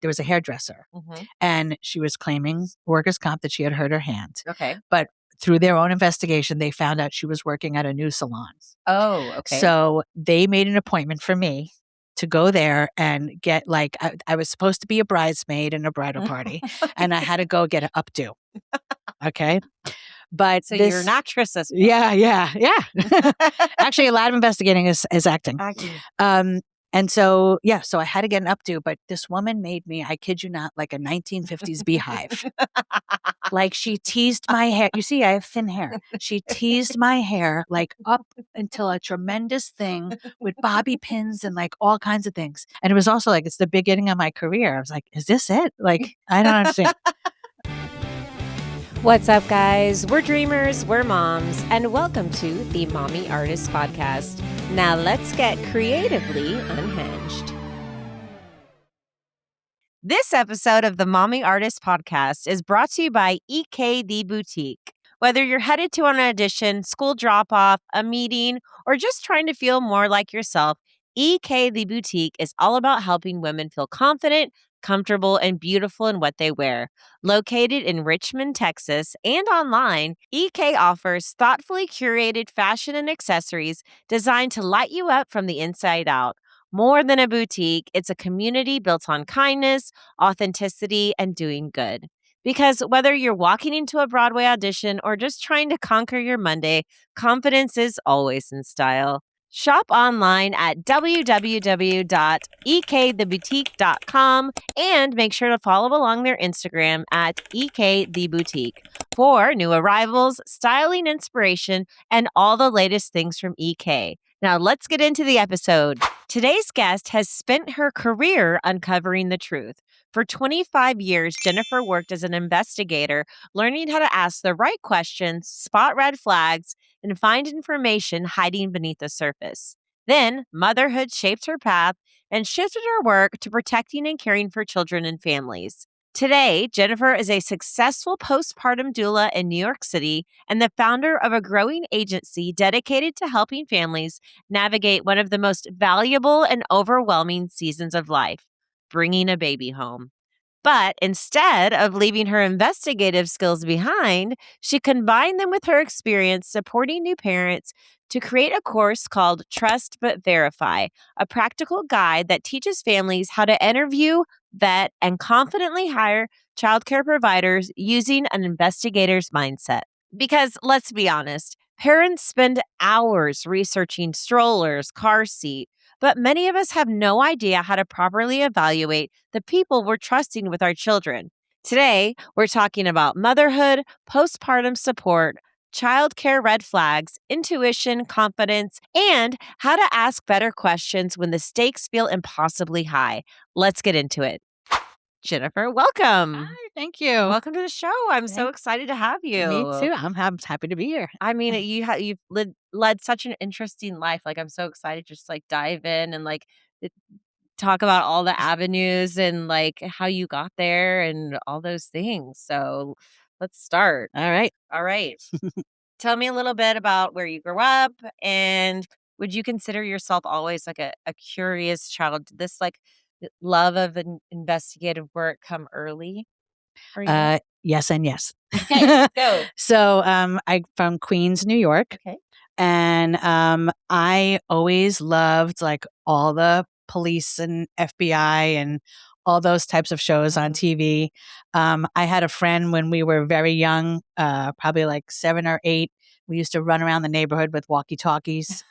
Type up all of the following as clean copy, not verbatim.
there was a hairdresser, Mm-hmm. and she was claiming workers' comp that she had hurt her hand. Okay. But through their own investigation, they found out she was working at a new salon. Oh, okay. So they made an appointment for me to go there and get I was supposed to be a bridesmaid in a bridal party, and I had to go get an updo. Okay. But so you're an actress as well. Yeah. Actually, a lot of investigating is acting. And so I had to get an updo, but this woman made me, I kid you not, like a 1950s beehive. Like she teased my hair. You see, I have thin hair. She teased my hair like up until a tremendous thing with bobby pins and like all kinds of things. And it was also like, it's the beginning of my career. I was like, is this it? Like, I don't understand. What's up, guys? We're dreamers, we're moms, and welcome to the Mommy Artist Podcast. Now let's get creatively unhinged. This episode of the Mommy Artist Podcast is brought to you by EK The Boutique. Whether you're headed to an audition, school drop-off, a meeting, or just trying to feel more like yourself, EK The Boutique is all about helping women feel confident, comfortable, and beautiful in what they wear. Located in Richmond, Texas, and online, EK offers thoughtfully curated fashion and accessories designed to light you up from the inside out. More than a boutique, it's a community built on kindness, authenticity, and doing good. Because whether you're walking into a Broadway audition or just trying to conquer your Monday, confidence is always in style. Shop online at www.ektheboutique.com and make sure to follow along their Instagram at ektheboutique for new arrivals, styling inspiration, and all the latest things from EK. Now let's get into the episode. Today's guest has spent her career uncovering the truth. For 25 years, Jennifer worked as an investigator, learning how to ask the right questions, spot red flags, and find information hiding beneath the surface. Then, motherhood shaped her path and shifted her work to protecting and caring for children and families. Today, Jennifer is a successful postpartum doula in New York City and the founder of a growing agency dedicated to helping families navigate one of the most valuable and overwhelming seasons of life, bringing a baby home. But instead of leaving her investigative skills behind, she combined them with her experience supporting new parents to create a course called Trust But Verify, a practical guide that teaches families how to interview, vet, and confidently hire childcare providers using an investigator's mindset. Because let's be honest, parents spend hours researching strollers, car seat, but many of us have no idea how to properly evaluate the people we're trusting with our children. Today, we're talking about motherhood, postpartum support, childcare red flags, intuition, confidence, and how to ask better questions when the stakes feel impossibly high. Let's get into it. Jennifer, welcome. Hi, thank you. Welcome to the show. I'm so excited to have you. Me too. I'm happy to be here. I mean, you've led such an interesting life. Like, I'm so excited to just like dive in and like talk about all the avenues and like how you got there and all those things. So let's start. All right. Tell me a little bit about where you grew up, and would you consider yourself always like a curious child? Did this like love of investigative work come early for you? Yes and yes. Okay, go. So I'm from Queens, New York. Okay. And I always loved like all the police and FBI and all those types of shows on TV. I had a friend when we were very young, probably like 7 or 8. We used to run around the neighborhood with walkie-talkies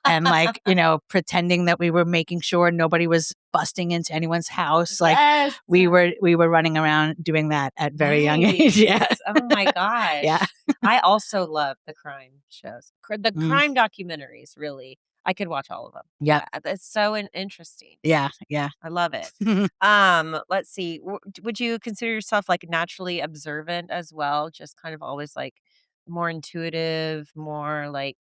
and like, pretending that we were making sure nobody was busting into anyone's house. Like we were running around doing that at very young age. Yeah. Oh my gosh. Yeah. I also love the crime shows. The crime documentaries, really. I could watch all of them. Yeah. It's so interesting. Yeah. I love it. Let's see. Would you consider yourself like naturally observant as well? Just kind of always like more intuitive, more like,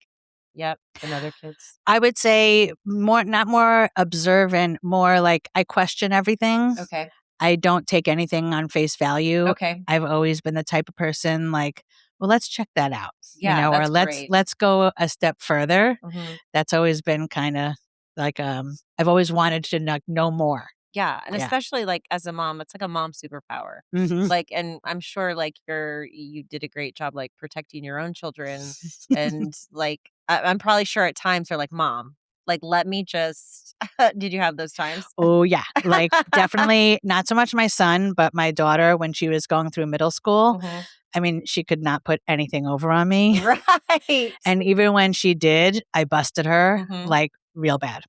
than other kids? I would say not more observant, more like I question everything. Okay. I don't take anything on face value. Okay. I've always been the type of person like, well, let's check that out. Yeah, or great. let's go a step further. Mm-hmm. That's always been kind of like I've always wanted to know more. Yeah, and Yeah. especially, like, as a mom, it's like a mom superpower. Mhm. Like, and I'm sure, like, you did a great job, like, protecting your own children, and, like, I'm probably sure at times you're like, "Mom, like, let me just" Did you have those times? Oh, yeah. Like, definitely not so much my son, but my daughter when she was going through middle school, Mhm. I mean, she could not put anything over on me. Right. And even when she did, I busted her, Mhm. like, real bad.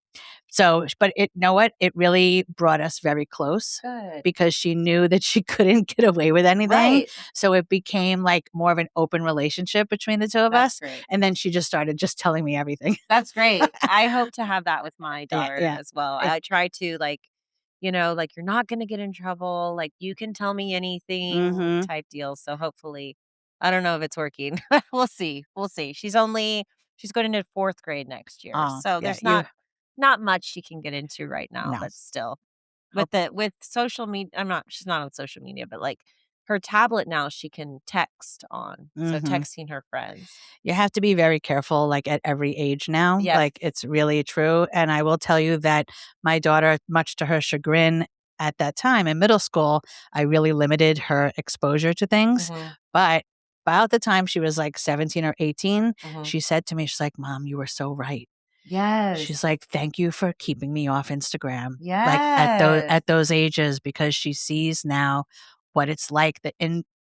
So, but it know what? It really brought us very close Good. because she knew that she couldn't get away with anything. Right. So it became like more of an open relationship between the two of That's us. great. And then she just started just telling me everything. That's great. I hope to have that with my Yeah, daughter yeah. as well. It's I try to, like, like, "You're not gonna get in trouble, like, you can tell me anything," mhm. type deal, so hopefully I don't know if it's working. We'll see, we'll see. She's going into 4th grade next year, Oh, so yeah, there's you not much she can get into right now, no. but still. Hope With social media, she's not on social media, but, like, her tablet now she can text on, so mhm. texting her friends. You have to be very careful, like, at every age now. Yes. Like, it's really true, and I will tell you that my daughter, much to her chagrin at that time in middle school, I really limited her exposure to things, Mhm, but about the time she was, like, 17 or 18, mhm. she said to me, she's like, "Mom, you were so right." Yes. She's like, "Thank you for keeping me off Instagram," like, Yes. at those ages, because she sees now what it's like,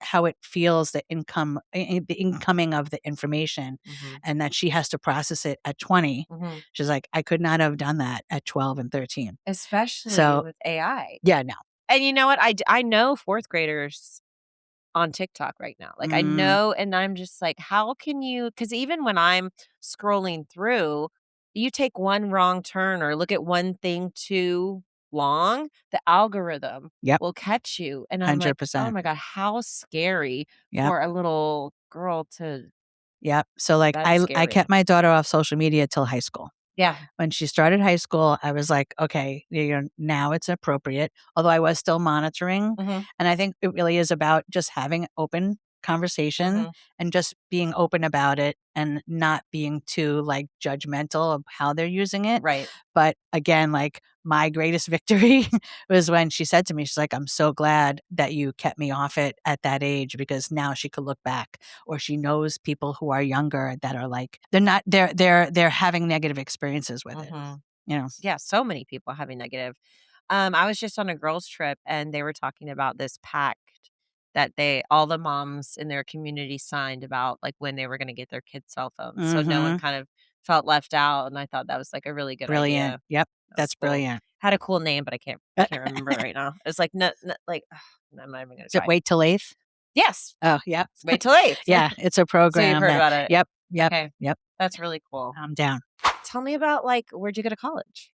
how it feels, the incoming of the information, Mhm, and that she has to process it at 20. mhm. She's like, "I could not have done that at 12 and 13." Especially So, with AI. yeah, no. And you know what? I know 4th graders on TikTok right now. Like, I Mm, know, and I'm just like, how can you? Because even when I'm scrolling through, you take one wrong turn or look at one thing too long, the algorithm yep, will catch you, and I'm like, "Oh 100%. my god, how scary Yep, for a little girl to." yep. So, like, That's I kept scary. my daughter off social media till high school. Yeah. When she started high school, I was like, "Okay, now it's appropriate," although I was still monitoring, Mhm, and I think it really is about just having open conversation mhm. and just being open about it and not being too, like, judgmental of how they're using it. Right. But again, like, my greatest victory was when she said to me, she's like, "I'm so glad that you kept me off it at that age because now she could look back," or she knows people who are younger that are like they're having negative experiences with it, Mhm. you know? Yeah, so many people having negative. I was just on a girls' trip and they were talking about this pact that all the moms in their community signed about, like, when they were gonna get their kids cell phones, so no one Mhm. kind of felt left out, and I thought that was, like, a really good Brilliant. idea. Yep. That was That's cool. brilliant. Had a cool name, but I can't remember it right now. It's like, no, like, I'm not even gonna Is it try. Wait Till 8th? Yes. Oh, yep. Wait till 8th. Yeah, it's a So you've program heard that about it. yep, yep, Okay. yep. That's really cool. I'm down. Tell me about, like, where'd you go to college?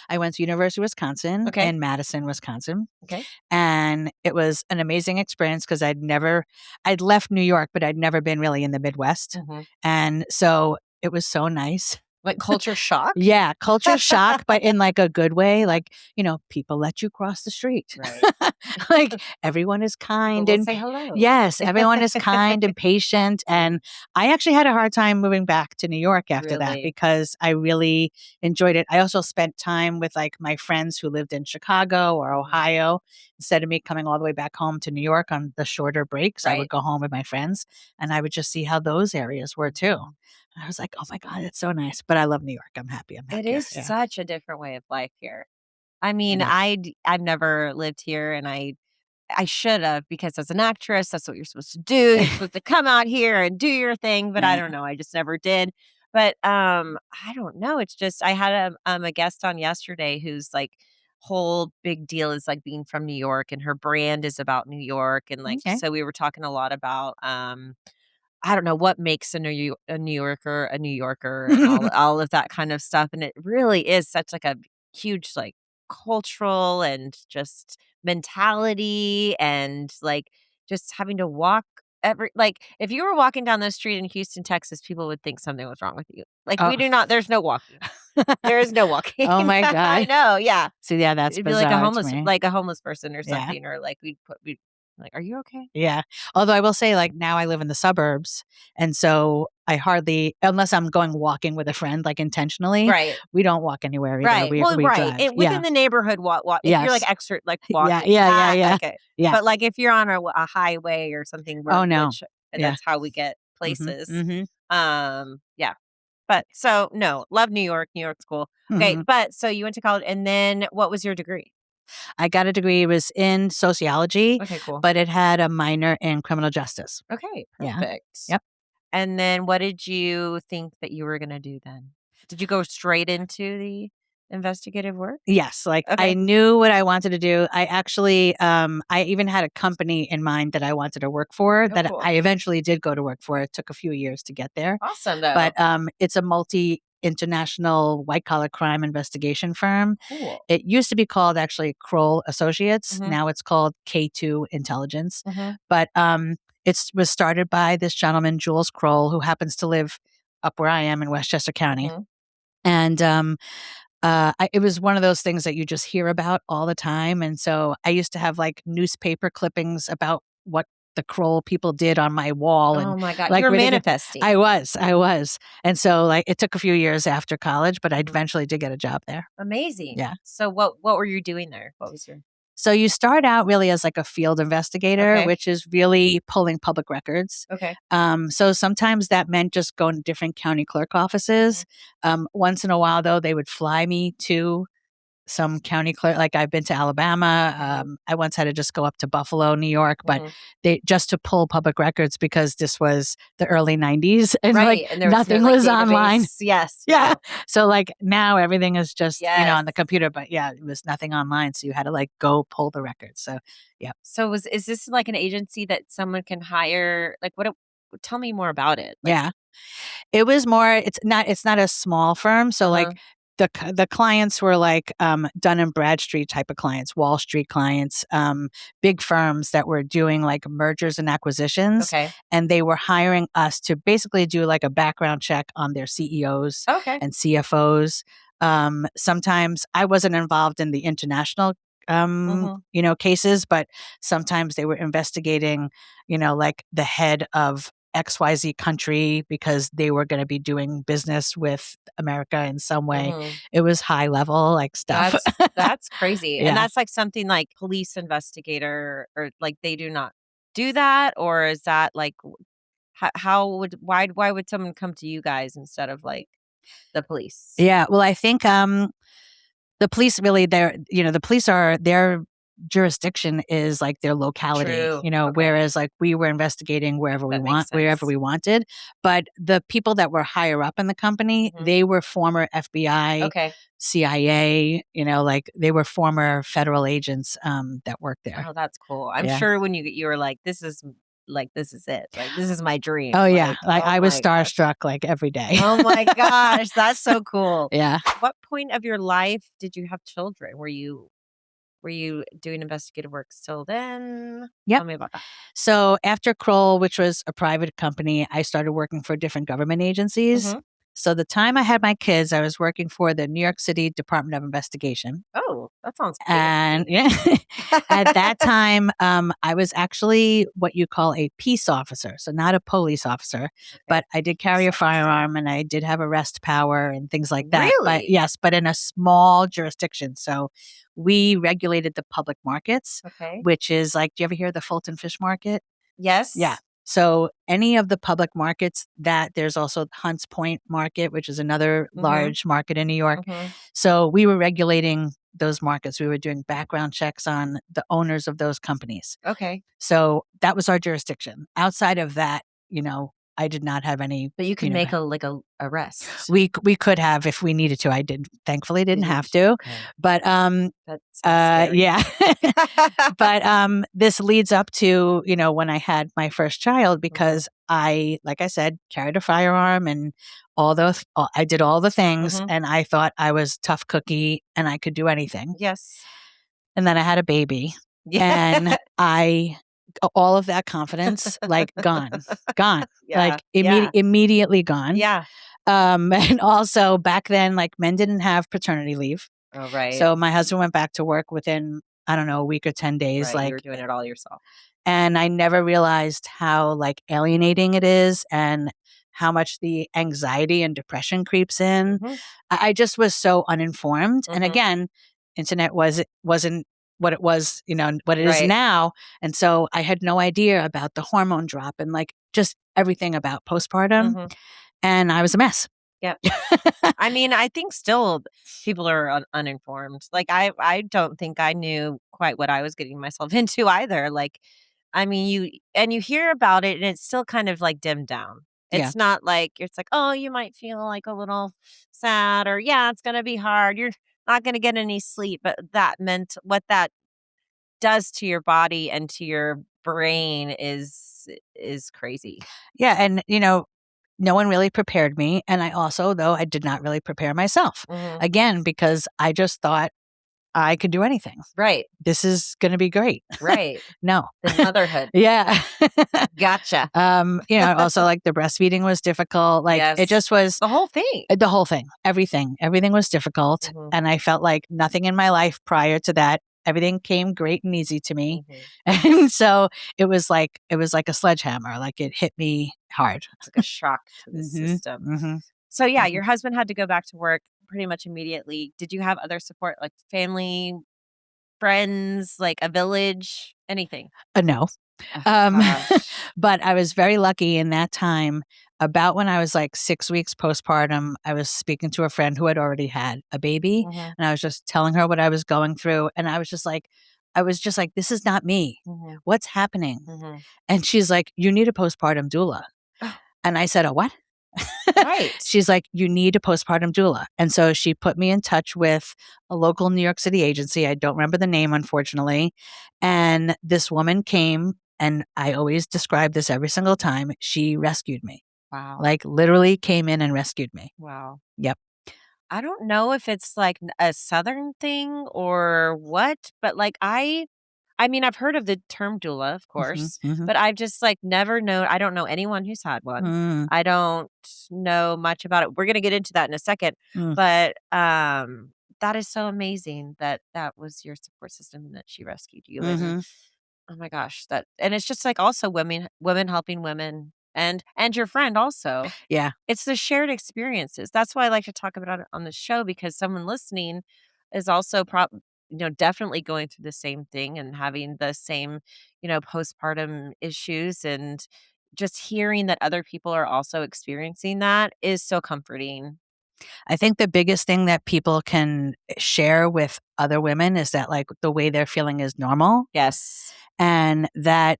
I went to University of Wisconsin Okay. in Madison, Wisconsin, Okay. and it was an amazing experience because I'd left New York, but I'd never been really in the Midwest, Mhm. and so it was so nice. Like, culture shock? Yeah, culture shock, but in, like, a good way, like, people let you cross the street. Right. Like, everyone is People kind will and say hello. yes, everyone is kind and patient, and I actually had a hard time moving back to New York after that Really? because I really enjoyed it. I also spent time with, like, my friends who lived in Chicago or Mhm. Ohio. Instead of me coming all the way back home to New York on the shorter breaks, I would Right. go home with my friends, and I would just see how those areas were too. Mhm. And I was like, "Oh my god, it's so nice." But I love New York. I'm happy I'm back It here. is Yeah, such a different way of life here. I it mean, is. I've never lived here, and I should have, because as an actress, that's what you're supposed to do. You're supposed to come out here and do your thing, but I Yeah. don't know. I just never did. But I don't know. It's just I had a guest on yesterday who's like whole big deal is like being from New York, and her brand is about New York, and like Okay. so we were talking a lot about I don't know what makes a New Yorker a New Yorker, and all of that kind of stuff, and it really is such like a huge, like, cultural and just mentality, and, like, just having to walk if you were walking down the street in Houston, Texas, people would think something was wrong with you. Like, Oh. we do not there's no walking. There is no walking. Oh my I god. know, yeah. So, yeah, that's It'd be like bizarre to me. a homeless person or Yeah. something, or, like, we'd Like, are you okay? Yeah. Although I will say, like, now I live in the suburbs. And so I hardly, unless I'm going walking with a friend, like intentionally, Right. we don't walk anywhere either. Right. Well, We right. drive. Within the neighborhood, walk. If you're Yes. like extra, like Yeah. walking, I get it. Yeah. But like if you're on a highway or something, Oh, no. which Yeah. that's how we get Mm-hmm. places. Mm-hmm. Yeah. But so no, love New York. New York's cool. Okay, Mm-hmm. but so you went to college, and then what was your degree? I got a degree. It was in sociology, Okay, cool. but it had a minor in criminal justice. Okay, Yeah. perfect. Yep. And then what did you think that you were gonna do then? Did you go straight into the investigative work? Yes, like I Okay. knew what I wanted to do. I actually, I even had a company in mind that I wanted to work for that cool. I eventually did go to work for. It took a few years to get there, Awesome though. but it's a multi-international white-collar crime investigation firm. Cool. It used to be called actually Kroll Associates. Mhm. Now it's called K2 Intelligence. Mhm. But it was started by this gentleman, Jules Kroll, who happens to live up where I am in Westchester County. Mhm. And it was one of those things that you just hear about all the time. And so I used to have like newspaper clippings about what the Kroll people did on my wall. And Oh my God, like you're ridiculous. manifesting. I was. And so like it took a few years after college, but I Mhm. eventually did get a job there. Amazing. Yeah. So what were you doing there? What was your So you start out really as like a field investigator, Okay. which is really pulling public records. Okay. So sometimes that meant just going to different county clerk offices. Once in a while, though, they would fly me to some county clerk. Like I've been to Alabama. I once had to just go up to Buffalo, New York, but they just to pull public records because this was the early 90s and Right. like And there was nothing no, like, was online. database. Yes. Yeah. So like now everything is just, on Yes. the computer, but yeah, it was nothing online. So you had to like go pull the records. So yeah. So is this like an agency that someone can hire? Like tell me more about it. Like, Yeah. It was more, it's not a small firm. So Uh-huh. like the clients were like Dun and Bradstreet type of clients, Wall Street clients, big firms that were doing like mergers and acquisitions. Okay. And they were hiring us to basically do like a background check on their CEOs Okay. and CFOs. Sometimes I wasn't involved in the international cases, but sometimes they were investigating, like the head of XYZ country because they were going to be doing business with America in some way. It was high level like stuff. That's crazy. Yeah. And that's like something like police investigator or like they do not do that, or is that like why would someone come to you guys instead of like the police? Yeah. Well, I think the police really the police are their jurisdiction is like their locality, True. Okay. whereas like we were investigating wherever That we makes wherever sense. we wanted. But the people that were higher up in the company, they were former FBI, Okay. CIA, like they were former federal agents that worked there. Oh, that's cool. I'm Yeah. sure when you were like, this is it. Like, this is my dream. Oh yeah. Like oh I was my gosh. starstruck like every day. Oh my gosh, that's so cool. Yeah. What point of your life did you have children? Were you doing investigative work still then? Yep. Tell me about that. So after Kroll, which was a private company, I started working for different government agencies. So the time I had my kids, I was working for the New York City Department of Investigation. Oh, that sounds And fancy. at that time, I was actually what you call a peace officer. So not a police officer, but I did carry a firearm and I did have arrest power and things like that. But Really? yes, but in a small jurisdiction. So we regulated the public markets, Okay. which is like, do you ever hear of the Fulton Fish Market? Yes. Yeah. So any of the public markets that there's also Hunts Point Market, which is another large market in New York. So we were regulating those markets. We were doing background checks on the owners of those companies. Okay. So that was our jurisdiction. Outside of that, I did not have any. But you can make a arrest. We could have if we needed to. I thankfully didn't have to. Okay. But That's scary. yeah. But this leads up to, when I had my first child because I, like I said, carried a firearm and I did all the things and I thought I was tough cookie and I could do anything. Yes. And then I had a baby and all of that confidence, like gone, Yeah. like immediately gone. Yeah. And also back then, like men didn't have paternity leave. Oh, right. So my husband went back to work within I don't know, a week or 10 days. Right, Like, you're doing it all yourself. and I never realized how like alienating it is and how much the anxiety and depression creeps in. Mhm. I just was so uninformed. And Mhm. again, internet wasn't what it was, what it is Right. now. And so I had no idea about the hormone drop and like just everything about postpartum. Mhm. And I was a mess. Yep. I mean, I think still people are uninformed. Like I don't think I knew quite what I was getting myself into either. Like, I mean, you hear about it and it's still kind of like dimmed down. Yeah. It's not like it's like, oh, you might feel like a little sad or yeah, it's gonna be hard. You're not gonna get any sleep, but that meant what that does to your body and to your brain is crazy. Yeah. And, no one really prepared me. And I also, though, I did not really prepare myself. Mhm. Again, because I just thought I could do anything. Right. This is going to be great. Right. No. The motherhood. Yeah. Gotcha. Also like the breastfeeding was difficult. Like it Yes. just was The whole thing. the whole thing, everything was difficult. Mhm. And I felt like nothing in my life prior to that, everything came great and easy to me. Mhm. And so it was like a sledgehammer. Like it hit me hard. It's like a shock to the Mhm, system. mhm, So yeah, mhm. your husband had to go back to work pretty much immediately. Did you have other support like family, friends, like a village, anything? No. Oh, Um, gosh. but I was very lucky in that time. About when I was like 6 weeks postpartum, I was speaking to a friend who had already had a baby, Mhm. and I was just telling her what I was going through, and I was just like, "This is not me. Mhm. What's happening?" Mhm. And she's like, "You need a postpartum doula." Oh, And I said, "A what?" right. She's like, "You need a postpartum doula." And so she put me in touch with a local New York City agency. I don't remember the name, unfortunately. And this woman came, and I always describe this every single time. She rescued me, Wow. like literally came in and rescued me. Wow. Yep. I don't know if it's like a southern thing or what, but like I mean, I've heard of the term doula, of Hmm. course, Hmm. but I've just like never known. I don't know anyone who's had one. Mm, I don't know much about it. We're going to get into that in a second, mm. but that is so amazing that that was your support system and that she rescued you. And Hmm. oh my gosh, that and it's just like also women helping women and your friend also. Yeah. It's the shared experiences. That's why I like to talk about it on the show because someone listening is also definitely going through the same thing and having the same, postpartum issues and just hearing that other people are also experiencing that is so comforting. I think the biggest thing that people can share with other women is that like the way they're feeling is normal. Yes. And that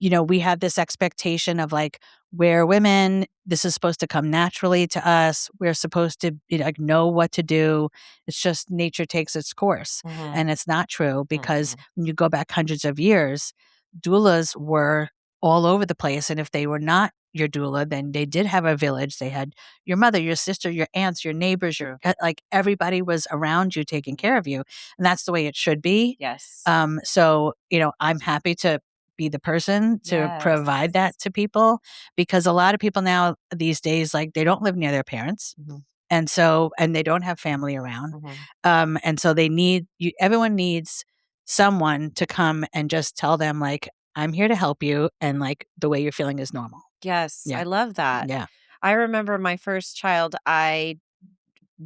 we have this expectation of like we're women, this is supposed to come naturally to us, we're supposed to like know what to do, it's just nature takes its course. Mhm. And it's not true, because Mhm. when you go back hundreds of years, doulas were all over the place. And if they were not your doula, then they did have a village. They had your mother, your sister, your aunts, your neighbors, True. like everybody was around you taking care of you. And that's the way it should be. Yes. So, I'm happy to be the person to Yes. provide that to people, because a lot of people now these days, like they don't live near their parents. Mhm. And they don't have family around. Mhm. And so they need you, everyone needs someone to come and just tell them like, I'm here to help you. And like the way you're feeling is normal. Yes, Yeah. I love that. Yeah. I remember my first child, I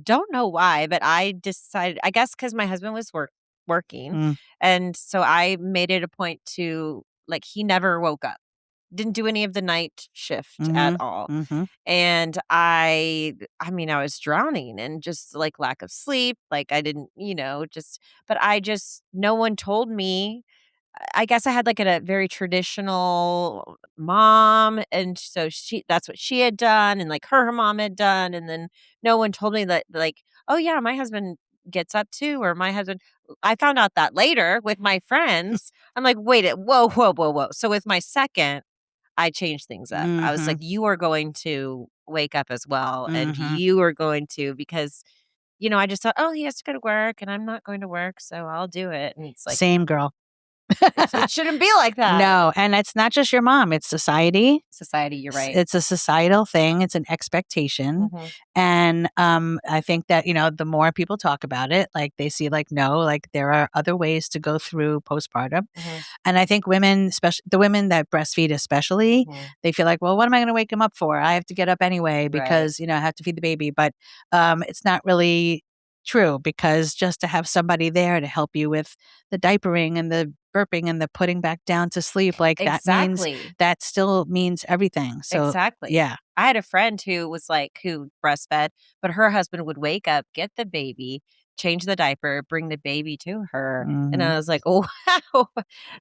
don't know why, but I decided I guess because my husband was working, Mm. and so I made it a point to like, he never woke up. Didn't do any of the night shift at Mhm. all, Mhm. and I mean, I was drowning in just, like, lack of sleep, like, I didn't just but I just no one told me I guess I had, like, a very traditional mom, and so that's what she had done, and, like, her mom had done, and then no one told me that, like, "Oh, yeah, my husband gets up too," or my husband I found out that later with my friends. I'm like, "Wait it whoa, whoa, whoa, whoa." So with my second, I changed things up. I was like, Mhm. "You are going to wake up as well, and Mhm. you are going to" because, I just thought, "Oh, he has to go to work, and I'm not going to work, so I'll do it," and it's like Same girl. It shouldn't be like that. No, and it's not just your mom, it's society. Society, you're right. It's a societal thing. It's an expectation. Mhm. And I think that, the more people talk about it, like they see like, no, like there are other ways to go through postpartum. Mhm. And I think women, especially the women that breastfeed, especially, Mhm. they feel like, well, what am I going to wake him up for? I have to get up anyway Right. because, I have to feed the baby. But it's not really true, because just to have somebody there to help you with the diapering and the burping and the putting back down to sleep, like Exactly. that still means everything. So Exactly. yeah. I had a friend who breastfed, but her husband would wake up, get the baby, change the diaper, bring the baby to her. And I was like, oh, wow.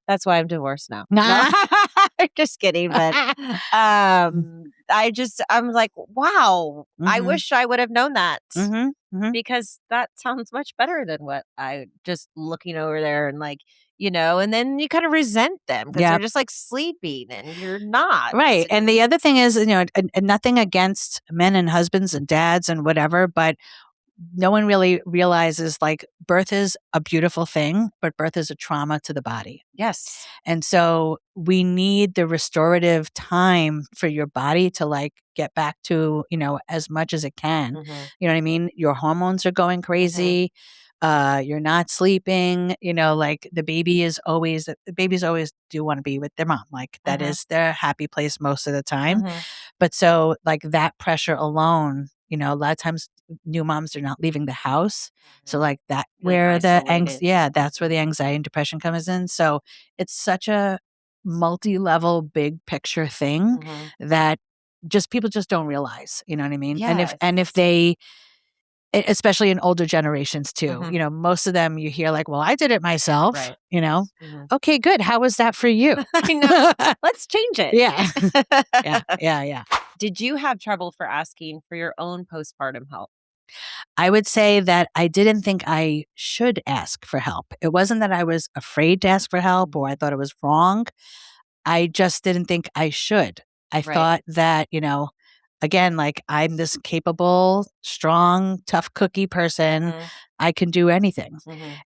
That's why I'm divorced now. No, just kidding. But I'm like, wow, I wish I would have known that. Because that sounds much better than what I just looking over there and like, and then you kind of resent them because they're just like sleeping and you're not. Right. And the other thing is, and nothing against men and husbands and dads and whatever, but no one really realizes like birth is a beautiful thing, but birth is a trauma to the body. Yes. And so we need the restorative time for your body to like get back to, as much as it can. You know what I mean? Your hormones are going crazy. You're not sleeping, like the babies always do want to be with their mom. Like that is their happy place most of the time. But so like that pressure alone, a lot of times new moms are not leaving the house. So like that where that's where the anxiety and depression comes in. So it's such a multi-level big picture thing that people just don't realize, you know what I mean? Yes. And if they, especially in older generations too, most of them you hear like, well, I did it myself, right. Okay, good. How was that for you? I know. Let's change it. Yeah. Yeah. Did you have trouble for asking for your own postpartum help? I would say that I didn't think I should ask for help. It wasn't that I was afraid to ask for help or I thought it was wrong. I just didn't think I should. I thought that, again, like I'm this capable, strong, tough cookie person. I can do anything.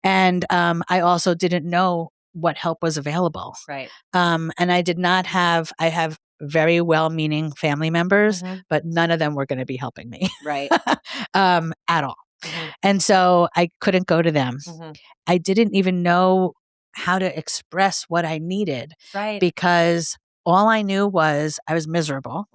And I also didn't know what help was available. Right. And I have very well-meaning family members, but none of them were going to be helping me. Right. At all. And so I couldn't go to them. I didn't even know how to express what I needed. Right. Because all I knew was I was miserable.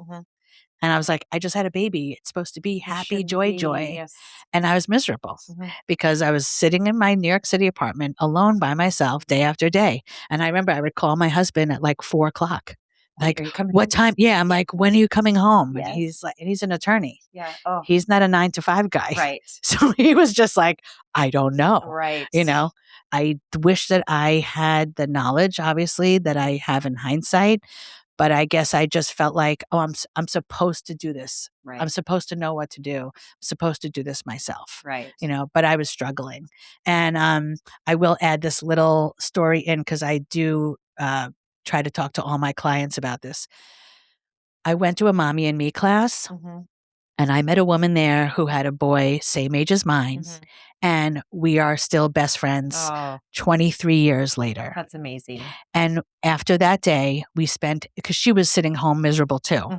And I was like, I just had a baby. It's supposed to be happy, joy. Yes. And I was miserable because I was sitting in my New York City apartment alone by myself day after day. And I remember I would call my husband at like 4:00. Like, what time? Yeah. I'm like, when are you coming home? Yes. And he's like, and he's an attorney. Yeah. Oh. He's not a 9-to-5 guy. Right. So he was just like, I don't know. Right. I wish that I had the knowledge, obviously, that I have in hindsight. But I guess I just felt like, oh, I'm supposed to do this. Right. I'm supposed to know what to do. I'm supposed to do this myself. Right. But I was struggling. And I will add this little story in because I do try to talk to all my clients about this. I went to a Mommy and Me class. And I met a woman there who had a boy same age as mine. And we are still best friends 23 years later. That's amazing. And after that day, we spent, because she was sitting home miserable too,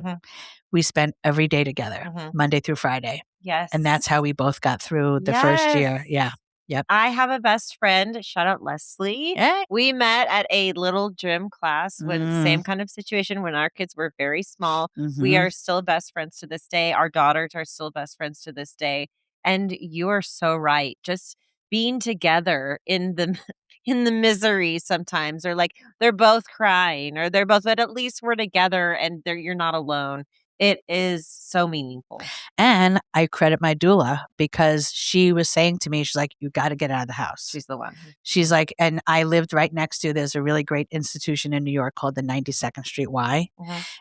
we spent every day together, Monday through Friday. Yes. And that's how we both got through the first year. Yeah. Yep. I have a best friend. Shout out Leslie. Yeah. We met at a little gym class when same kind of situation when our kids were very small. We are still best friends to this day. Our daughters are still best friends to this day. And you are so right. Just being together in the misery sometimes, or like they're both crying, or but at least we're together and you're not alone. It is so meaningful. And I credit my doula because she was saying to me, she's like, you got to get out of the house. She's the one. She's like, and I lived right next to, there's a really great institution in New York called the 92nd Street Y.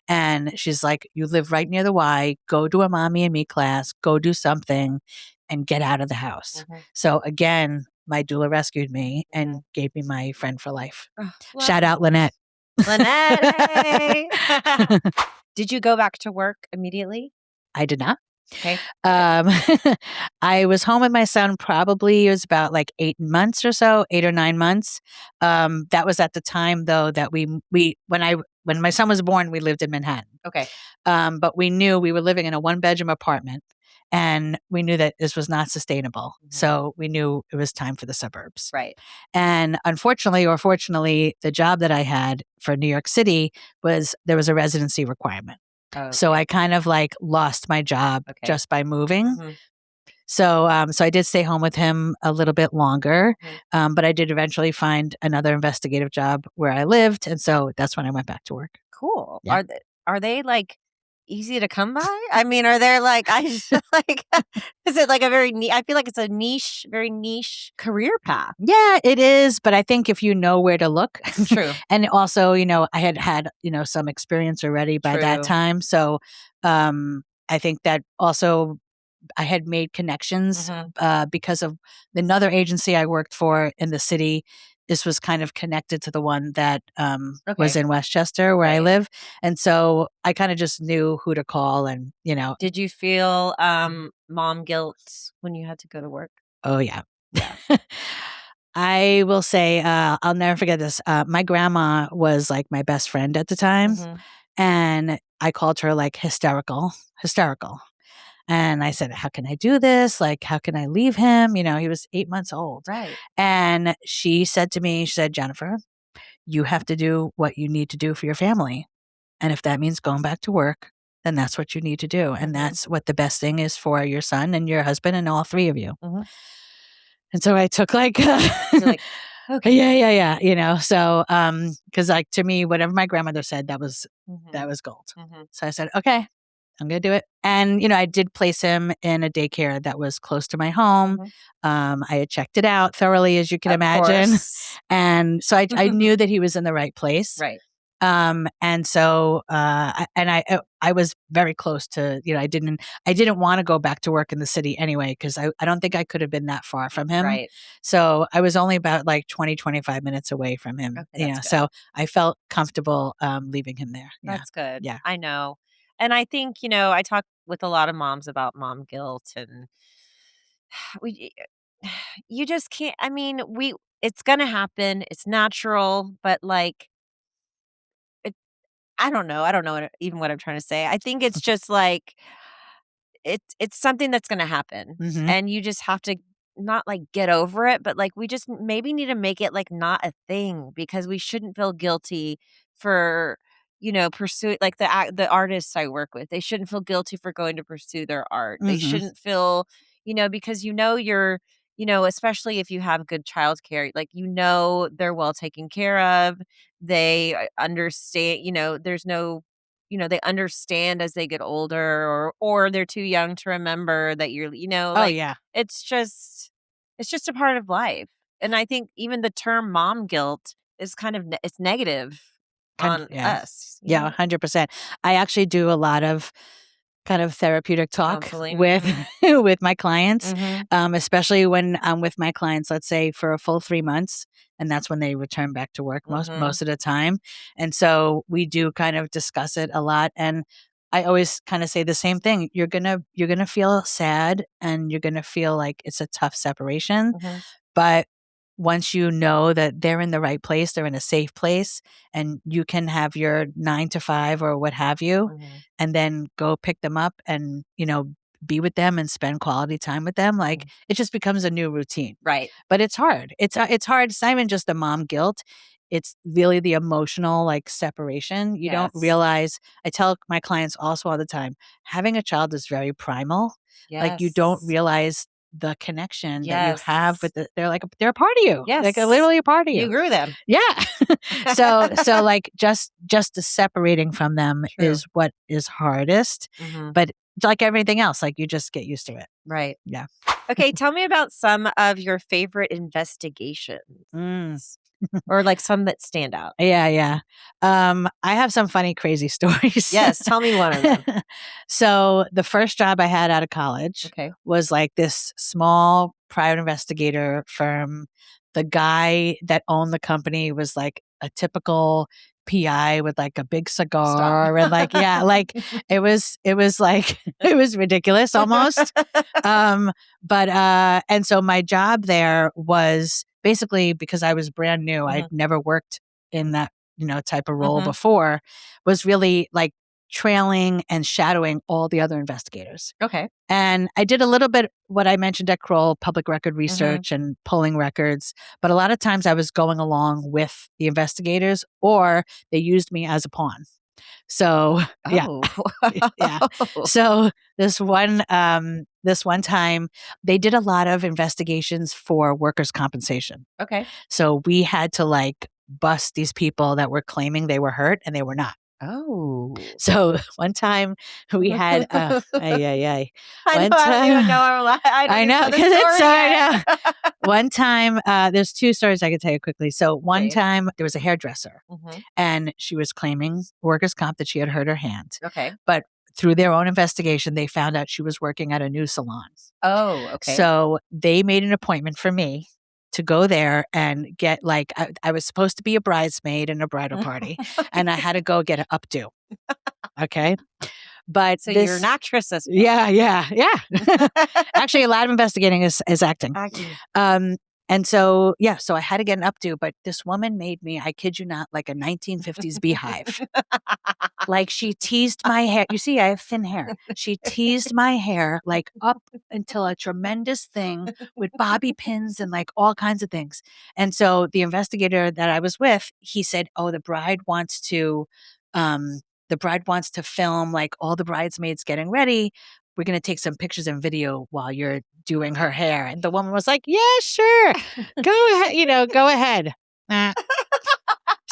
And she's like, you live right near the Y, go to a Mommy and Me class, go do something and get out of the house. So again, my doula rescued me and gave me my friend for life. Shout out Lynette. Lynette, hey. Did you go back to work immediately? I did not. Okay. I was home with my son probably, it was about like 8 months or so, 8 or 9 months. That was at the time though that when my son was born, we lived in Manhattan. Okay. But we knew we were living in a 1-bedroom apartment and we knew that this was not sustainable. So we knew it was time for the suburbs. Right. And unfortunately or fortunately, the job that I had for New York City there was a residency requirement. So I kind of like lost my job just by moving. So I did stay home with him a little bit longer, but I did eventually find another investigative job where I lived. And so that's when I went back to work. Cool. Yeah. Are they like easy to come by? I mean, are there like I just like is it like a very I feel like it's a niche, very niche career path. Yeah, it is. But I think if you know where to look, True. and also, I had some experience already by that True. time. So I think that also I had made connections because of another agency I worked for in the city. This was kind of connected to the one that was in Westchester where I live. And so I kind of just knew who to call and, Did you feel mom guilt when you had to go to work? Oh, yeah. Yeah. I will say, I'll never forget this. My grandma was like my best friend at the time. And I called her like hysterical. And I said, how can I do this? Like, how can I leave him? He was 8 months old. Right. And she said to me, Jennifer, you have to do what you need to do for your family. And if that means going back to work, then that's what you need to do. And that's what the best thing is for your son and your husband and all 3 of you. And so I took like, okay. Yeah. So, cause like to me, whatever my grandmother said, that was gold. So I said, okay, I'm going to do it. And, I did place him in a daycare that was close to my home. I had checked it out thoroughly, as you can imagine. And so I knew that he was in the right place. Right. And so, I was very close to, I didn't want to go back to work in the city anyway, because I don't think I could have been that far from him. Right. So I was only about like 20, 25 minutes away from him. Okay, So I felt comfortable leaving him there. Yeah. That's good. Yeah. I know. And I think, I talk with a lot of moms about mom guilt and you just can't, it's going to happen. It's natural, but like, I don't know. I don't know even what I'm trying to say. I think it's just like it's something that's gonna happen, and you just have to not, like, get over it, but, like, we just maybe need to make it, like, not a thing because we shouldn't feel guilty for, pursue like, the artists I work with, they shouldn't feel guilty for going to pursue their art. They shouldn't feel because you're especially if you have good childcare, like, they're well taken care of. They understand, there's no they understand as they get older or they're too young to remember that you're, Oh, like, yeah. it's just a part of life. And I think even the term mom guilt is kind of it's negative on Yeah. us. Yeah, 100%. I actually do a lot of kind of therapeutic talk Counseling. with with my clients, especially when I'm with my clients, let's say for a full 3 months, and that's when they return back to work most of the time. And so we do kind of discuss it a lot. And I always kind of say the same thing. You're gonna feel sad and you're gonna feel like it's a tough separation. But once you know that they're in the right place, they're in a safe place, and you can have your 9 to 5 or what have you, and then go pick them up and, be with them and spend quality time with them. Like it just becomes a new routine. Right. But it's hard. It's hard. It's not even just the mom guilt. It's really the emotional like separation. You don't realize, I tell my clients also all the time, having a child is very primal. Like you don't realize the connection that you have with they're a part of you. Yes. Like literally a part of you. You grew them. Yeah. so like just the separating from them is what is hardest. But like everything else, like you just get used to it. Right. Yeah. Okay, tell me about some of your favorite investigations. Or like some that stand out. Yeah. I have some funny, crazy stories. Yes, tell me one of them. So the first job I had out of college was like this small private investigator firm. The guy that owned the company was like a typical PI with like a big cigar and like, yeah, like it was like, it was ridiculous almost. And so my job there was basically, because I was brand new, I'd never worked in that, type of role before, was really like trailing and shadowing all the other investigators. Okay. And I did a little bit what I mentioned at Kroll, public record research and pulling records. But a lot of times I was going along with the investigators, or they used me as a pawn. So yeah. So this one time they did a lot of investigations for workers' compensation. Okay. So we had to like bust these people that were claiming they were hurt and they were not. Oh. So one time we had, I One know, I don't even time- know. I know, because it's so, I know. One time, there's two stories I could tell you quickly. So one time there was a hairdresser and she was claiming workers' comp that she had hurt her hand. Okay. But through their own investigation, they found out she was working at a new salon. Oh, okay. So they made an appointment for me to go there and get like, I was supposed to be a bridesmaid in a bridal party and I had to go get an updo. Okay. But so you're an actress as well. Yeah. Actually, a lot of investigating is acting. And so, so I had to get an updo, but this woman made me, I kid you not, like a 1950s beehive. Like she teased my hair. You see, I have thin hair. She teased my hair like up until a tremendous thing with bobby pins and like all kinds of things. And so the investigator that I was with, he said, "Oh, the bride wants to film like all the bridesmaids getting ready. We're going to take some pictures and video while you're doing her hair." And the woman was like, "Yeah, sure. Go ahead, go ahead."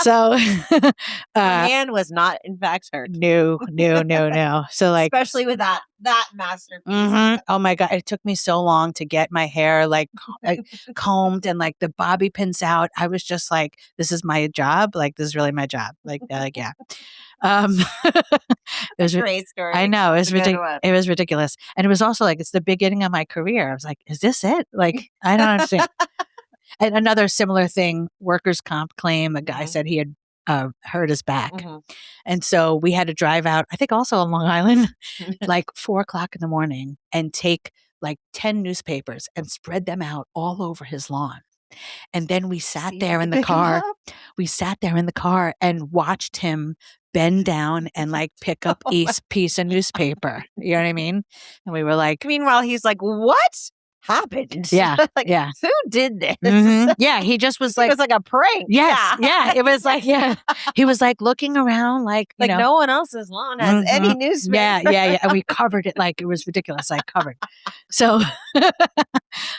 So the man was not in fact hurt. No. So like, especially with that masterpiece. Oh my God. It took me so long to get my hair like combed and like the bobby pins out. I was just like, this is my job. Like, this is really my job. Like, yeah. It was a great story. I know. It was ridiculous. And it was also like, it's the beginning of my career. I was like, is this it? Like, I don't understand. And another similar thing, workers' comp claim, a guy said he had hurt his back. And so we had to drive out, I think also on Long Island, like 4:00 in the morning and take like 10 newspapers and spread them out all over his lawn. And then we sat there in the car. We sat there in the car and watched him bend down and like pick up each piece of newspaper. You know what I mean? And we were like, meanwhile, he's like, what happened? Yeah. Like, yeah. who did this? Yeah. He just was like, it was like a prank. Yes. Yeah. It was like, he was like looking around like, no one else's lawn has any newspaper. Yeah. And we covered it like it was ridiculous. I covered. So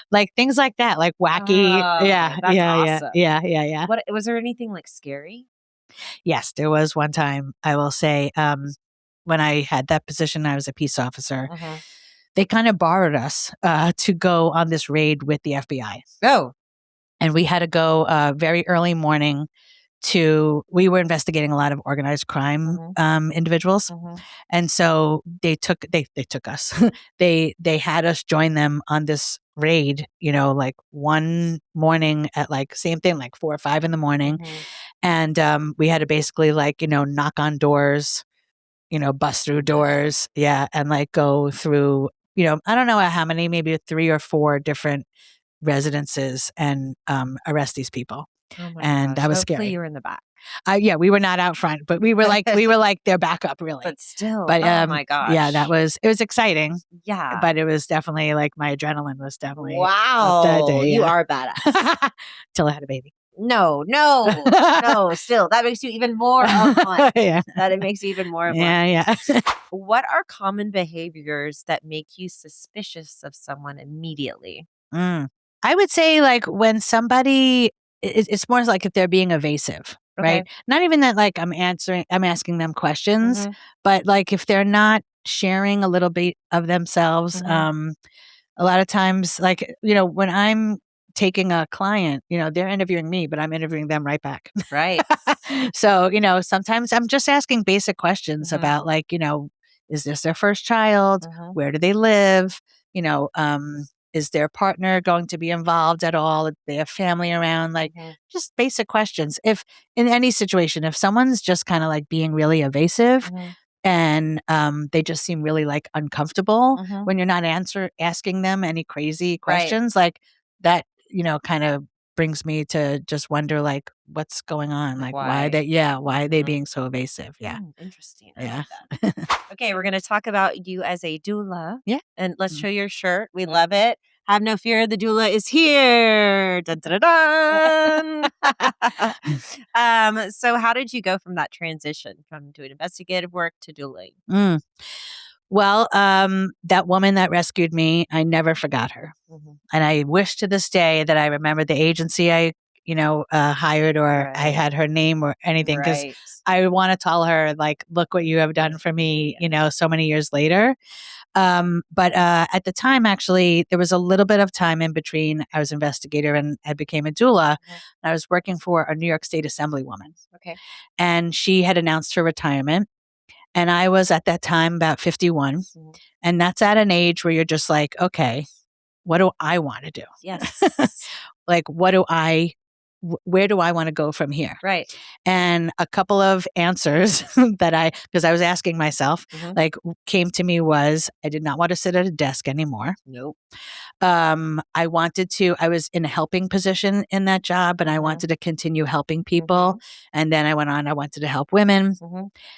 like things like that, like wacky. Awesome. Yeah. What was there anything like scary? Yes, there was one time, I will say, when I had that position, I was a peace officer. They kind of borrowed us to go on this raid with the FBI. Oh. And we had to go very early morning we were investigating a lot of organized crime individuals. And so they took us. They had us join them on this raid, like one morning at like same thing, like 4 or 5 in the morning. And we had to basically like, knock on doors, bust through doors. Yeah. And like go through, I don't know how many, maybe 3 or 4 different residences and arrest these people. Oh my and gosh. that was Hopefully scary. You were in the back. Yeah, we were not out front, but we were like their backup, really. But still, but oh my gosh. Yeah, it was exciting. Yeah, but it was definitely like my adrenaline was definitely wow. Up that day, yeah. You are badass. Till I had a baby. No. Still, that makes you even more fun. Yeah, that it makes you even more fun. Yeah. What are common behaviors that make you suspicious of someone immediately? I would say like when somebody, it's more like if they're being evasive, right? Not even that like I'm asking them questions, but like if they're not sharing a little bit of themselves, a lot of times like, when I'm taking a client, they're interviewing me, but I'm interviewing them right back. Right. So, sometimes I'm just asking basic questions about like, is this their first child? Where do they live? Is their partner going to be involved at all? If they have family around, like just basic questions. If in any situation, if someone's just kind of like being really evasive and they just seem really like uncomfortable when you're not asking them any crazy questions, like that, kind of brings me to just wonder like what's going on, like why are they being so evasive? Interesting. I Yeah. like that. Okay, we're going to talk about you as a doula. Yeah. And let's show your shirt. We love it. Have no fear, the doula is here. Dun, dun, dun, dun. So how did you go from that transition from doing investigative work to douling? Well, that woman that rescued me, I never forgot her. And I wish to this day that I remember the agency I, hired, or I had her name or anything, because I want to tell her, like, look what you have done for me, so many years later. But at the time, actually, there was a little bit of time in between. I was investigator and I became a doula. And I was working for a New York State Assemblywoman. Okay. And she had announced her retirement. And I was at that time about 51. And that's at an age where you're just like, okay, what do I want to do? Yes. Like, where do I want to go from here? Right. And a couple of answers because I was asking myself, came to me was, I did not want to sit at a desk anymore. Nope. I was in a helping position in that job, and I wanted to continue helping people. And then I wanted to help women.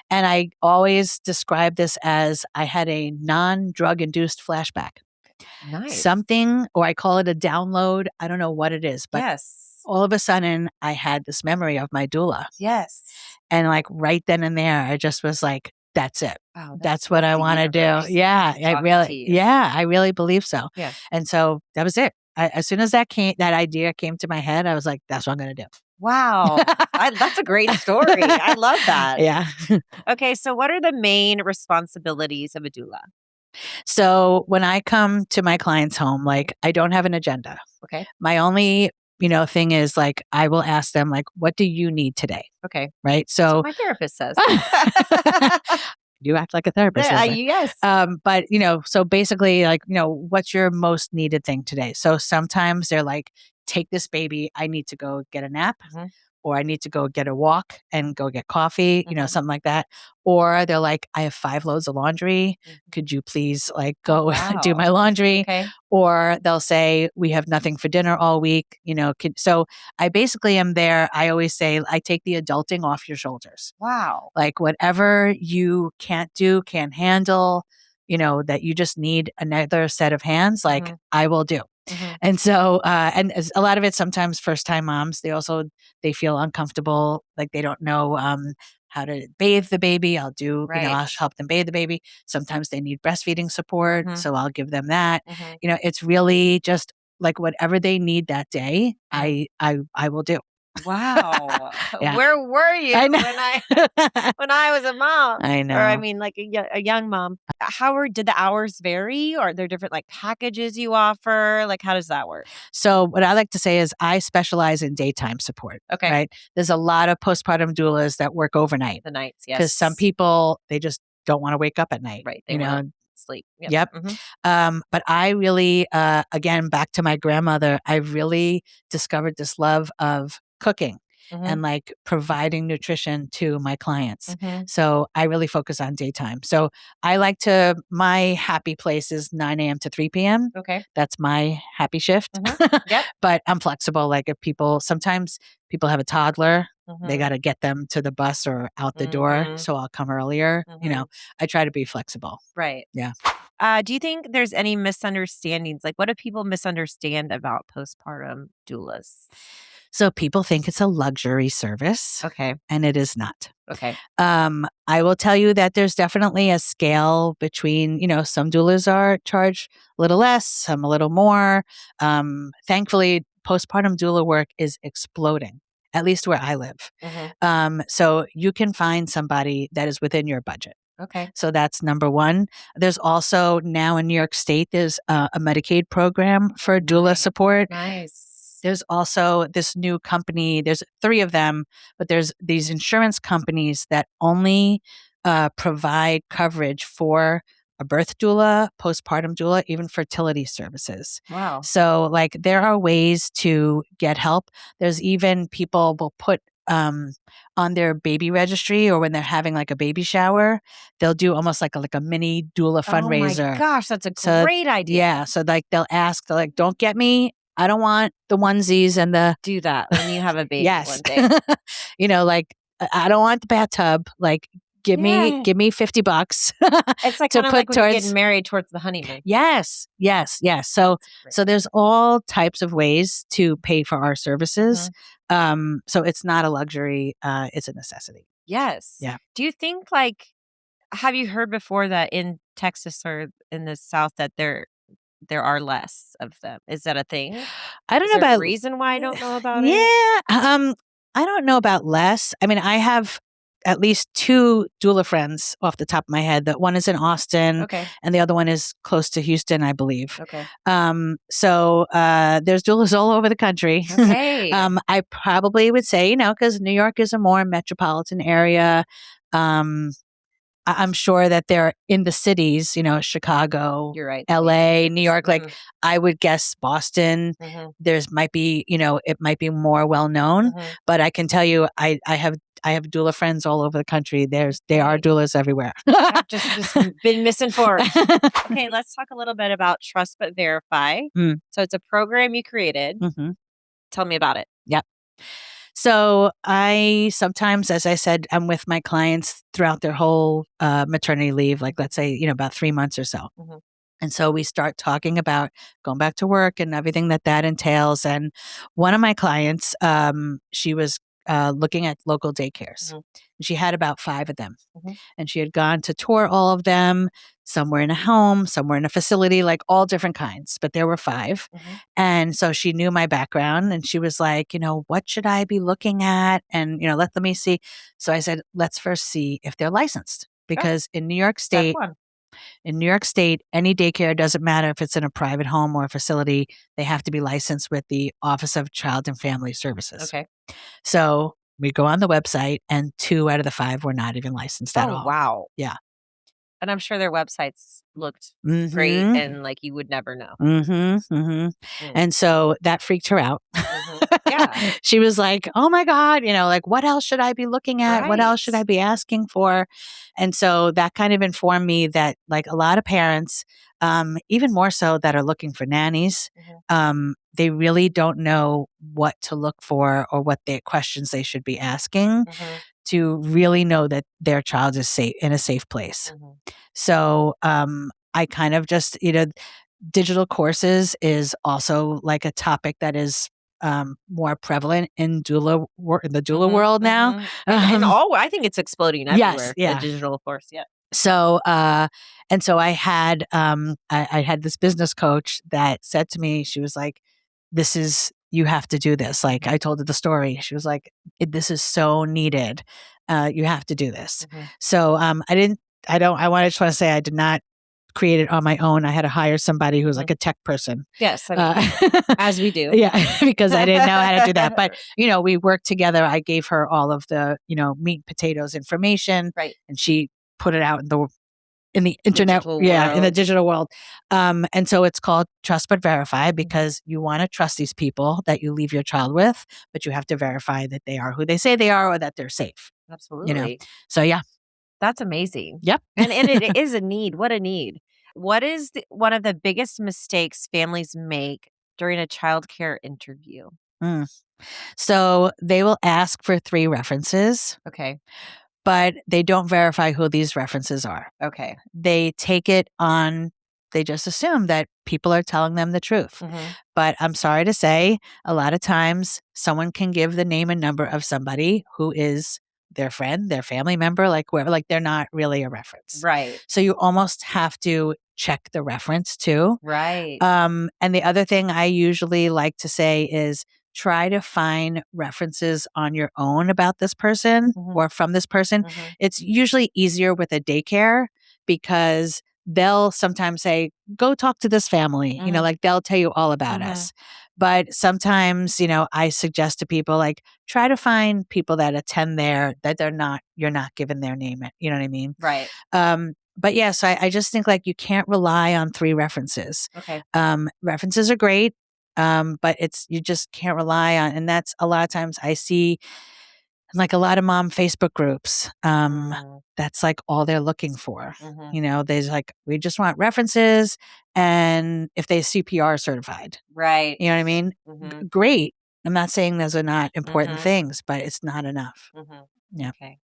And I always describe this as I had a non-drug induced flashback. Nice. Something, or I call it a download. I don't know what it is, but all of a sudden I had this memory of my doula. Yes. And like right then and there, I just was like, that's it. Wow, that's what I want to do. Yeah. I really believe so. Yeah. And so that was it. As soon as that idea came to my head, I was like, that's what I'm going to do. Wow. That's a great story. I love that. Yeah. Okay. So what are the main responsibilities of a doula? So when I come to my client's home, like I don't have an agenda. Okay. My only, thing is like, I will ask them like, what do you need today? Okay. Right. So my therapist says. You act like a therapist. Yes. But, so basically like, what's your most needed thing today? So sometimes they're like, take this baby. I need to go get a nap. Or I need to go get a walk and go get coffee, something like that. Or they're like, I have 5 loads of laundry. Could you please like go do my laundry? Okay. Or they'll say, we have nothing for dinner all week. So I basically am there. I always say, I take the adulting off your shoulders. Wow. Like whatever you can't handle, that you just need another set of hands, like I will do. And so, and a lot of it, sometimes first time moms, they feel uncomfortable. Like they don't know, how to bathe the baby. I'll help them bathe the baby. Sometimes they need breastfeeding support. So I'll give them that. It's really just like whatever they need that day, I will do. Wow. Yeah. Where were you when I was a mom? I know. Or I mean, like a young mom. Did the hours vary? Or are there different like packages you offer? Like, how does that work? So what I like to say is I specialize in daytime support. Okay. Right. There's a lot of postpartum doulas that work overnight. The nights, yes. Because some people, they just don't want to wake up at night. Right. They want to sleep. Yep. But I really, again, back to my grandmother, I really discovered this love of cooking and like providing nutrition to my clients. So I really focus on daytime. So my happy place is 9 a.m. to 3 p.m. Okay. That's my happy shift. Yep. But I'm flexible. Like if sometimes people have a toddler, they got to get them to the bus or out the door. So I'll come earlier. I try to be flexible. Right. Yeah. Do you think there's any misunderstandings? Like what do people misunderstand about postpartum doulas? So people think it's a luxury service. Okay. And it is not. Okay. I will tell you that there's definitely a scale between, some doulas are charged a little less, some a little more. Thankfully, postpartum doula work is exploding, at least where I live. So you can find somebody that is within your budget. Okay. So that's number one. There's also now in New York State, there's a Medicaid program for doula support. Nice. There's also this new company, there's 3 of them, but there's these insurance companies that only provide coverage for a birth doula, postpartum doula, even fertility services. Wow. So like there are ways to get help. There's even people will put on their baby registry, or when they're having like a baby shower, they'll do almost like a mini doula fundraiser. Oh my gosh, that's a So, great idea. Yeah. So like they'll ask, they're like, don't get me. I don't want the onesies and the. Do that when you have a baby Yes. one day. Like I don't want the bathtub. Like give me $50. It's like to kind of put like when you're towards- getting married towards the honeymoon. Yes. So there's all types of ways to pay for our services. So it's not a luxury. It's a necessity. Yes. Yeah. Do you think have you heard before that in Texas or in the South that there are less of them? Is that a thing? I don't Is know there about a reason why I don't know about it? Yeah. I don't know about less. I mean, I have at least 2 doula friends off the top of my head. That one is in Austin, Okay. and the other one is close to Houston, I believe. Okay. So there's doulas all over the country. Okay. I probably would say, because New York is a more metropolitan area. I'm sure that they're in the cities, Chicago, You're right. LA, New York. Like Mhm. I would guess Boston. There's might be, it might be more well known. But I can tell you, I have doula friends all over the country. They are doulas everywhere. I've just been misinformed. Okay, let's talk a little bit about Trust But Verify. So it's a program you created. Tell me about it. Yep. So I sometimes, as I said, I'm with my clients throughout their whole maternity leave, like let's say, about 3 months or so. And so we start talking about going back to work and everything that entails. And one of my clients, she was looking at local daycares. She had about 5 of them. And she had gone to tour all of them. Some were in a home, some were in a facility, like all different kinds, but there were 5. And so she knew my background and she was like, what should I be looking at? And, let me see. So I said, let's first see if they're licensed, because in New York State, any daycare, doesn't matter if it's in a private home or a facility, they have to be licensed with the Office of Child and Family Services. Okay. So we go on the website and 2 out of the 5 were not even licensed at all. Oh, wow. Yeah. And I'm sure their websites looked great and like you would never know. And so that freaked her out. Yeah. She was like, oh my God, like what else should I be looking at? What else should I be asking for? And so that kind of informed me that like a lot of parents, even more so that are looking for nannies, they really don't know what to look for or what questions they should be asking to really know that their child is safe in a safe place. So I kind of just, digital courses is also like a topic that is more prevalent in the doula world now. And I think it's exploding everywhere. Yes, yeah. The digital course, yeah. So, and so I had, I had this business coach that said to me, she was like, you have to do this. Like I told her the story. She was like, this is so needed. You have to do this. So, I just want to say I did not create it on my own. I had to hire somebody who was like a tech person. Yes. As we do. Yeah. Because I didn't know how to do that. But, we worked together. I gave her all of the, meat and potatoes information. Right. And she put it out in the internet, in the digital world. And so it's called Trust But Verify, because you want to trust these people that you leave your child with, but you have to verify that they are who they say they are or that they're safe. Absolutely. So yeah. That's amazing. Yep. and it is a need. What a need. What is one of the biggest mistakes families make during a childcare interview? So they will ask for 3 references. Okay. But they don't verify who these references are. Okay. They just assume that people are telling them the truth. But I'm sorry to say, a lot of times someone can give the name and number of somebody who is their friend, their family member, like whoever, like they're not really a reference. Right. So you almost have to check the reference too. Right. And the other thing I usually like to say is try to find references on your own about this person or from this person. It's usually easier with a daycare because they'll sometimes say, go talk to this family, like they'll tell you all about us. But sometimes, I suggest to people like try to find people that attend there that you're not giving their name. You know what I mean? Right. But yeah, so I just think like you can't rely on 3 references. Okay. References are great, but you just can't rely on, and that's a lot of times I see like a lot of mom Facebook groups. That's like all they're looking for. There's like, we just want references and if they CPR certified. Right. You know what I mean? Great. I'm not saying those are not important things, but it's not enough. Yeah. Okay.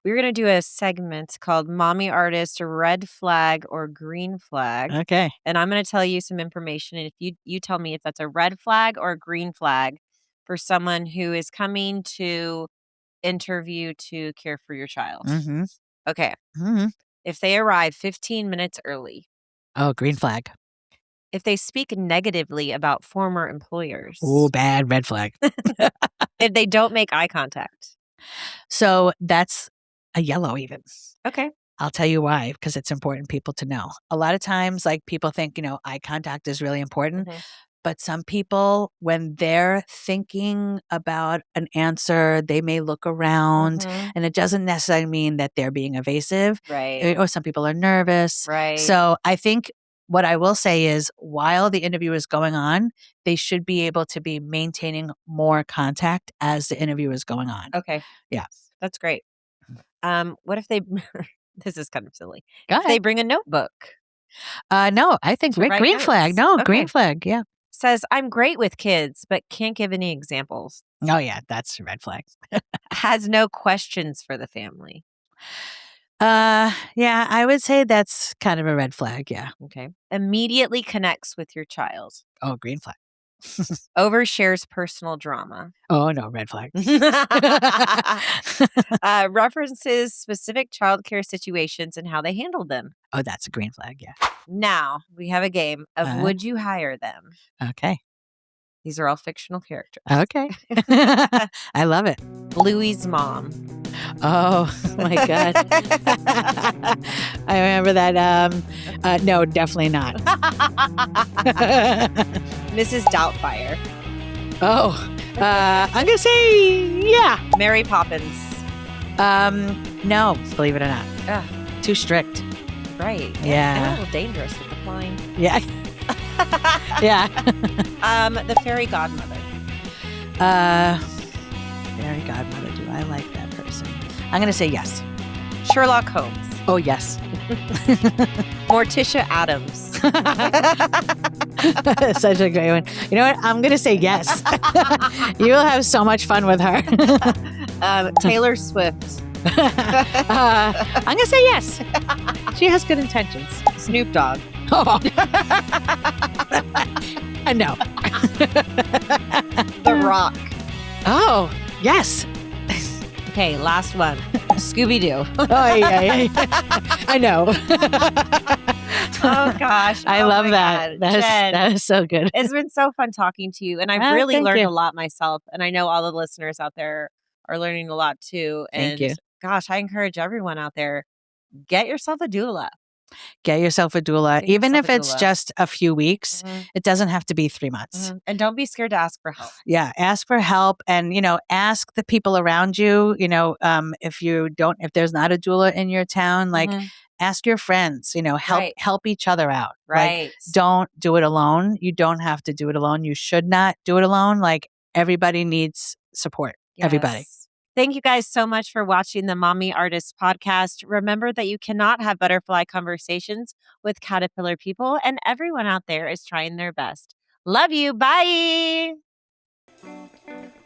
We're going to do a segment called Mommy Artist Red Flag or Green Flag. Okay. And I'm going to tell you some information. And if you tell me if that's a red flag or a green flag for someone who is coming to interview to care for your child. Okay. If they arrive 15 minutes early. Oh, green flag. If they speak negatively about former employers. Oh, bad red flag. If they don't make eye contact. So that's a yellow even. Okay. I'll tell you why, because it's important people to know. A lot of times, like people think, eye contact is really important. But some people, when they're thinking about an answer, they may look around and it doesn't necessarily mean that they're being evasive. Right. Or some people are nervous. Right. So I think what I will say is while the interview is going on, they should be able to be maintaining more contact as the interview is going on. Okay. Yeah. That's great. What if they, this is kind of silly. Go If they bring a notebook. No, I think green flag. No, Okay. Green flag. Yeah. Says, I'm great with kids, but can't give any examples. Oh, yeah, that's a red flag. Has no questions for the family. Yeah, I would say that's kind of a red flag. Yeah. Okay. Immediately connects with your child. Oh, green flag. Overshares personal drama. Oh, no, red flag. References specific childcare situations and how they handled them. Oh, that's a green flag. Yeah. Now we have a game of would you hire them? Okay. These are all fictional characters. Okay. I love it. Bluey's mom. Oh my God. I remember that. No, definitely not. Mrs. Doubtfire. Oh, I'm going to say, yeah. Mary Poppins. No, believe it or not. Ugh. Too strict. Right. Yeah. And a little dangerous with the flying. Yeah. Yeah. The fairy godmother. Fairy godmother. Do I like that person? I'm going to say yes. Sherlock Holmes. Oh, yes. Morticia Adams. Such a great one. You know what? I'm going to say yes. You will have so much fun with her. Taylor Swift. I'm going to say yes. She has good intentions. Snoop Dogg. Oh. No. The Rock. Oh, yes. Okay, last one. Scooby-Doo. Oh, yeah. I know. Oh, gosh. I love that. God. Jen, That is so good. it's been so fun talking to you. And I've really thank learned you. a lot myself. And I know all the listeners out there are learning a lot too. And Thank you. gosh, I encourage everyone out there, get yourself a doula. Get yourself a doula. Get Even yourself if a it's doula. just a few weeks, it doesn't have to be 3 months. And don't be scared to ask for help. Yeah, ask for help and, ask the people around you, if there's not a doula in your town, like ask your friends, help each other out. Right. Like, don't do it alone. You don't have to do it alone. You should not do it alone. Like everybody needs support. Yes. Everybody. Thank you guys so much for watching the Mommy Artist podcast. Remember that you cannot have butterfly conversations with caterpillar people, and everyone out there is trying their best. Love you. Bye.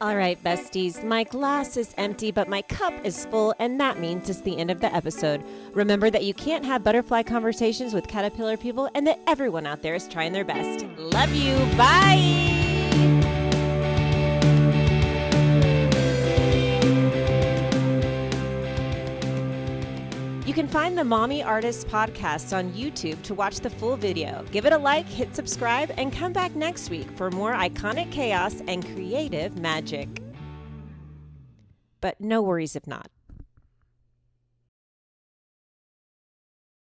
All right, besties, my glass is empty, but my cup is full, and that means it's the end of the episode. Remember that you can't have butterfly conversations with caterpillar people, and that everyone out there is trying their best. Love you. Bye. You can find the Mommy Artist podcast on YouTube to watch the full video. Give it a like, hit subscribe, and come back next week for more iconic chaos and creative magic. But no worries if not.